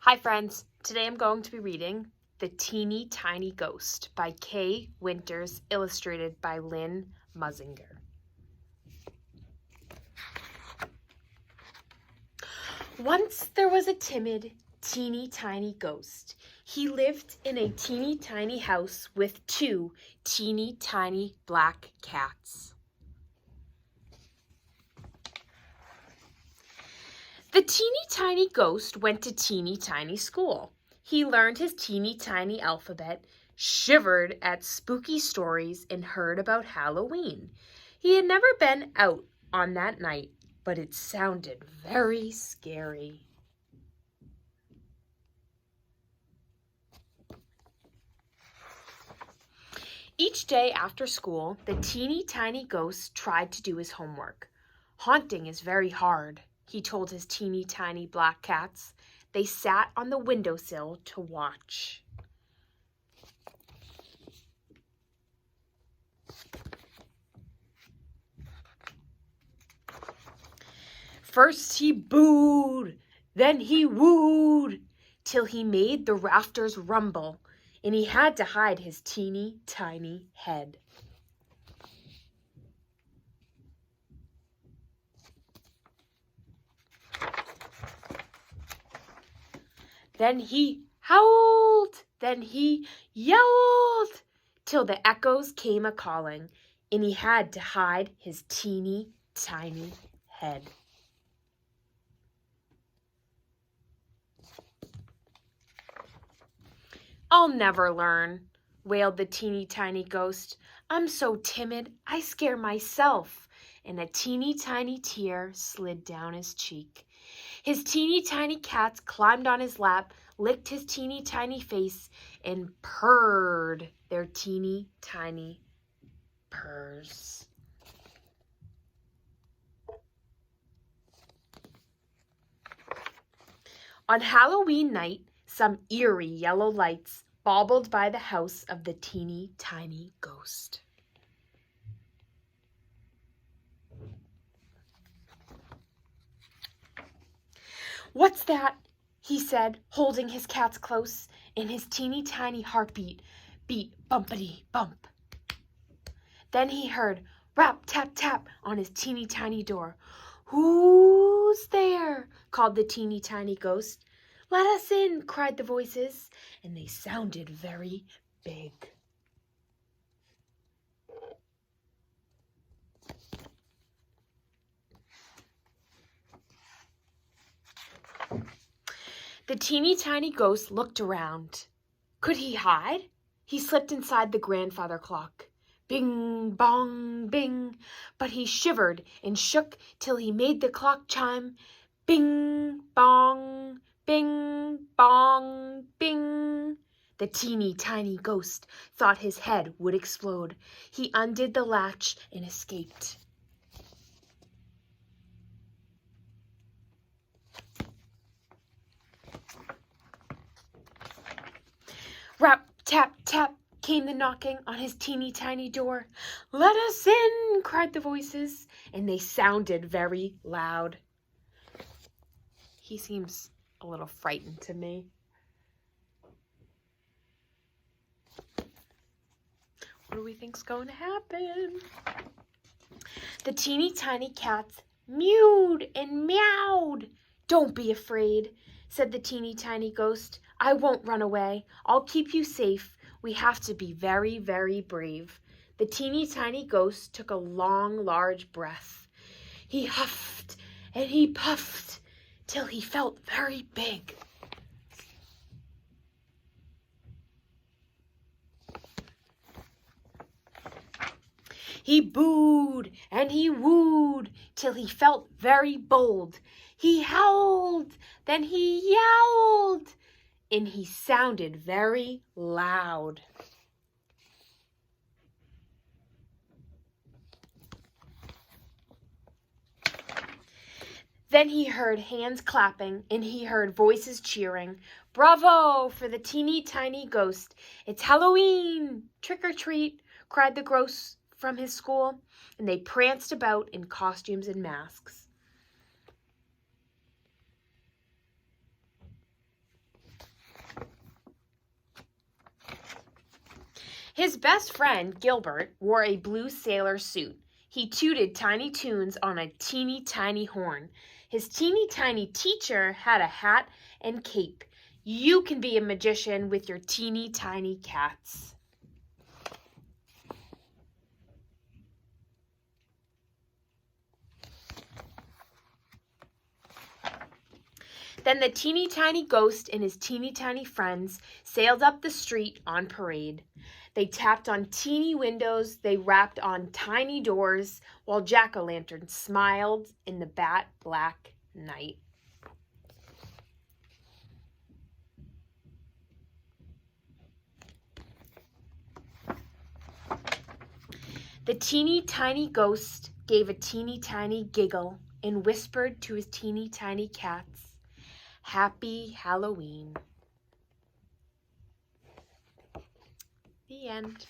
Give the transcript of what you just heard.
Hi friends, today I'm going to be reading The Teeny Tiny Ghost by Kay Winters, illustrated by Lynn Muzinger. Once there was a timid, teeny tiny ghost. He lived in a teeny tiny house with two teeny tiny black cats. The teeny tiny ghost went to teeny tiny school. He learned his teeny tiny alphabet, shivered at spooky stories, and heard about Halloween. He had never been out on that night, but it sounded very scary. Each day after school, the teeny tiny ghost tried to do his homework. Haunting is very hard, he told his teeny tiny black cats. They sat on the windowsill to watch. First he booed, then he wooed, till he made the rafters rumble, and he had to hide his teeny tiny head. Then he howled, then he yelled, till the echoes came a-calling, and he had to hide his teeny tiny head. I'll never learn, wailed the teeny tiny ghost. I'm so timid, I scare myself. And a teeny tiny tear slid down his cheek. His teeny tiny cats climbed on his lap, licked his teeny tiny face, and purred their teeny tiny purrs. On Halloween night, some eerie yellow lights baubled by the house of the teeny tiny ghost. What's that? He said, holding his cats close, and his teeny tiny heartbeat beat bumpity bump. Then he heard rap tap tap on his teeny tiny door. Who's there? Called the teeny tiny ghost. Let us in, cried the voices, and they sounded very big. The teeny tiny ghost looked around. Could he hide? He slipped inside the grandfather clock. Bing, bong, bing. But he shivered and shook till he made the clock chime. Bing, bong, bing, bong, bing. The teeny tiny ghost thought his head would explode. He undid the latch and escaped. Rap, tap, tap came the knocking on his teeny tiny door. Let us in, cried the voices, and they sounded very loud. He seems a little frightened to me. What do we think's going to happen? The teeny tiny cats mewed and meowed. Don't be afraid, said the teeny tiny ghost. I won't run away. I'll keep you safe. We have to be very, very brave. The teeny tiny ghost took a long, large breath. He huffed and he puffed till he felt very big. He booed and he wooed till he felt very bold. He howled, then he yowled, and he sounded very loud. Then he heard hands clapping, and he heard voices cheering. Bravo for the teeny tiny ghost. It's Halloween! Trick or treat, cried the ghost from his school, and they pranced about in costumes and masks. His best friend, Gilbert, wore a blue sailor suit. He tooted tiny tunes on a teeny tiny horn. His teeny tiny teacher had a hat and cape. You can be a magician with your teeny tiny cats. Then the teeny tiny ghost and his teeny tiny friends sailed up the street on parade. They tapped on teeny windows, they rapped on tiny doors, while jack-o'-lanterns smiled in the bat black night. The teeny tiny ghost gave a teeny tiny giggle and whispered to his teeny tiny cats, "Happy Halloween." The end.